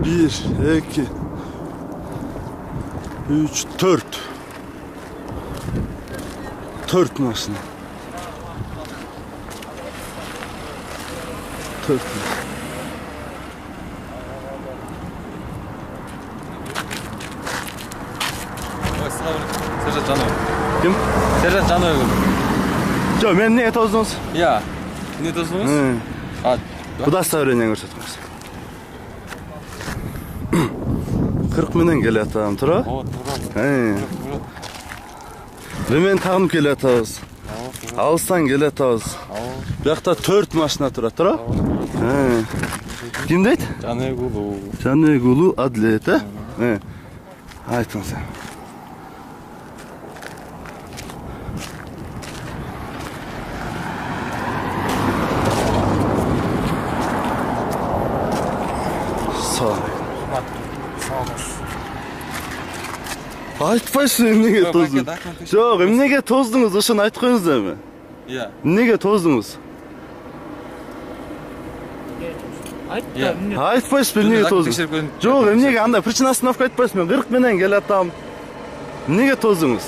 Bir, iki, üç, dört. Dört maşın. Dört. Sержант Жанов. Kim? Sержант Жанов. Жоқ, мен не тоздыңыз? Ya. Ne diyorsunuz? Bu da söylenen görsetmez. 40 menen geliyatam, tura? Men tağınıp geliyatabız. Alıstan geliyatabız. Bu yakta 4 maşına tura? Kim deydi? Canegulu. Canegulu Adlet, he? Aytın sen. Sağ ol. Айтпайсың эмнеге тоздуңуз? Жок, эмнеге тоздуңуз? Ошону айтып коюңуз эми. Iya. Эмнеге тоздуңуз? Айтпайсызбы эмнеге тоздуңуз? Жок, эмнеге андай причинасын алып айтпайсызбы? Мен 40 менен келатам. Эмнеге тоздуңуз?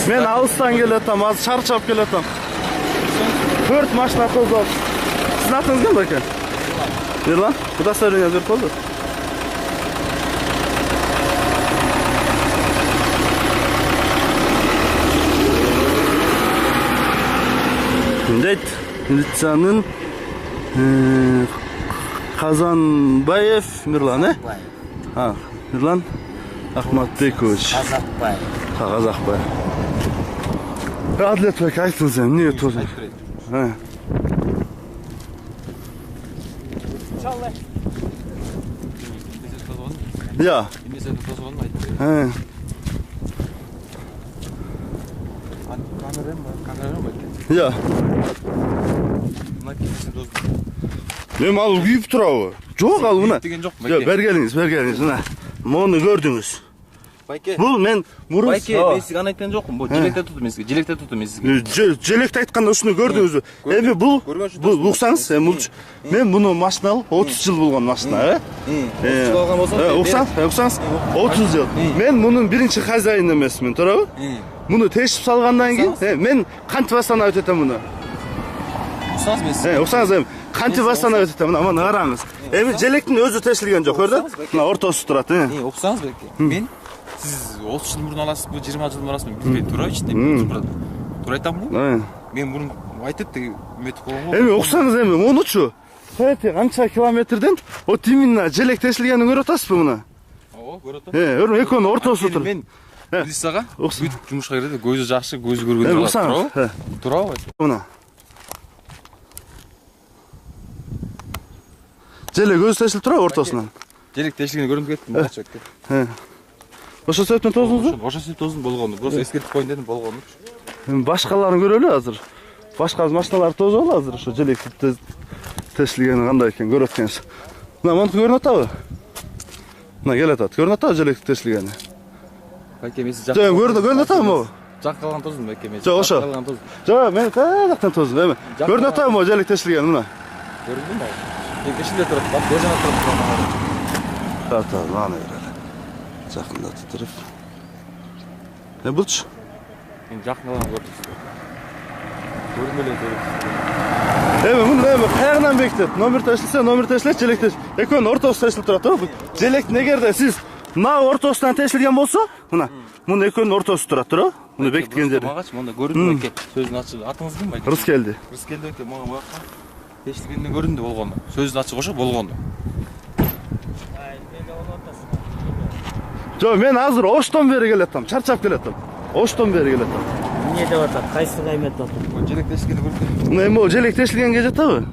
Мен алыстан келатам, азыр чарчап келатам. 4 машина тоздуп. Сиздин атыңыз ким баке? Ерлан, удостоверение берип болду. Міндет милициянын Казанбаев Мирлан, Мирлан Ахматбекович. Казакбаев. Адилетбек, айтыңыз эмне тоздуңуз? Ya. Ya. Men al uyup turabı. Жоқ ал мына. Жоқ, бергелиңиз, мына. Муну көрдүңүз. Бул мен мурун. Байке, мен сизге аны айткан жокмун. Бул желекте туттум мен сизге. Желекте туттум мен сизге. Желекте айтканда ушуну көрдүңүзбү? Эми бул уксаңыз, мен муну машина алып 30 жыл болгон машина, 30 жыл алган болсо, уксаңыз, 30 жыл. Мен мунун биринчи хозяйыны эмесмин, туурабы? Муну тешип салгандан кийин, мен кантип астанап өтөтөм муну. Уксаңыз мен сизге. Уксаңыз эми кантип астанап өтөтөм, мына караңыз. Эми желектин өзү тешилген жок, көрдүңүз? Мына ортосу турат, Уксаңыз беке. Мен siz 30 yıl burun alasınız, 20 yıl burun alasınız, bilmeyin, turay işte, turay aytam bu. Men bunu aytıp da ümitip koyamam. Emi, oksanız emi, onuçu. Sayete, kança kilometrden, o timinna, jelek teşilgenin görü otasız mı buna? Oo, görü otasız. Örüm, ekonu ortası tur. Men, Lisaga, büyütüp жұмышқа келеді, көзі жақсы, көзі көрген тұрау. Тұрау, Buna. Jelek özü teşil turau ortasından. Jelek teşilgeni görünüp kettim, boğa çöktü. Ошо себептен тоздуңузбу? Ошо себептен тоздум болгону. Просто эскертип коюн дедим болгону. Башкаларын көрөлү азыр. Башка машиналар тозуп алды азыр ошо желекти тешилгени кандай экен көрөт экенсиз. Мына монуку көрүнүп атабы? Мына келатат. Көрүнүп атабы желекти тешилгени? Байке мен сиз жак. Жок, көрүнүп атабы? Жак калган тоздум байке мен. Жок, ошо. Жок, мен каяктан тоздум эми. Көрүнүп атабы желек тешилгени мына? Көрүндүмү? Кешинде туруп, бак, көзүнө туруп. Та, мана берели. Жақындатып. Бұлчы? Мен жақындалан көрдім. Көрмелей мұны қайғынан бекітеді. Номер тәшілсе, желек тәшілсе. Екон ортосы тәшіліп тұрады. Желек негерде сіз мына ортосынан тәшілген болса, мұны екон ортосы тұрады, тұра? Мұны бекіткен жері. Мағаш, мұнда көрінді бәке. Сөзін açылды. Атыңыз кім бәке? Рыскелді. Рыскелді бәке, маған баққа. Тәшілгенде көрінді болғаны. Сөзін açық ошы болғаны. Жо, мен азыр Оштон бери келатам, чарчап келатам. Оштон бери келатам. Эмне деп атат? Кайсы каймет атат? Желек тешилгени көрдүм. Эми ол желек тешилгенге жатабы?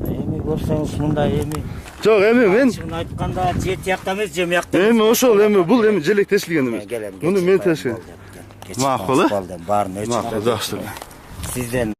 Эми көрсөңүз мында эми. Жок, эми мен айтканда же тиякта эмес, же муякта. Эми ошол, эми бул эми желек тешилген эмес. Муну мен тешилген. Макул, Баарын өчүп. Макул, жакшы. Сизден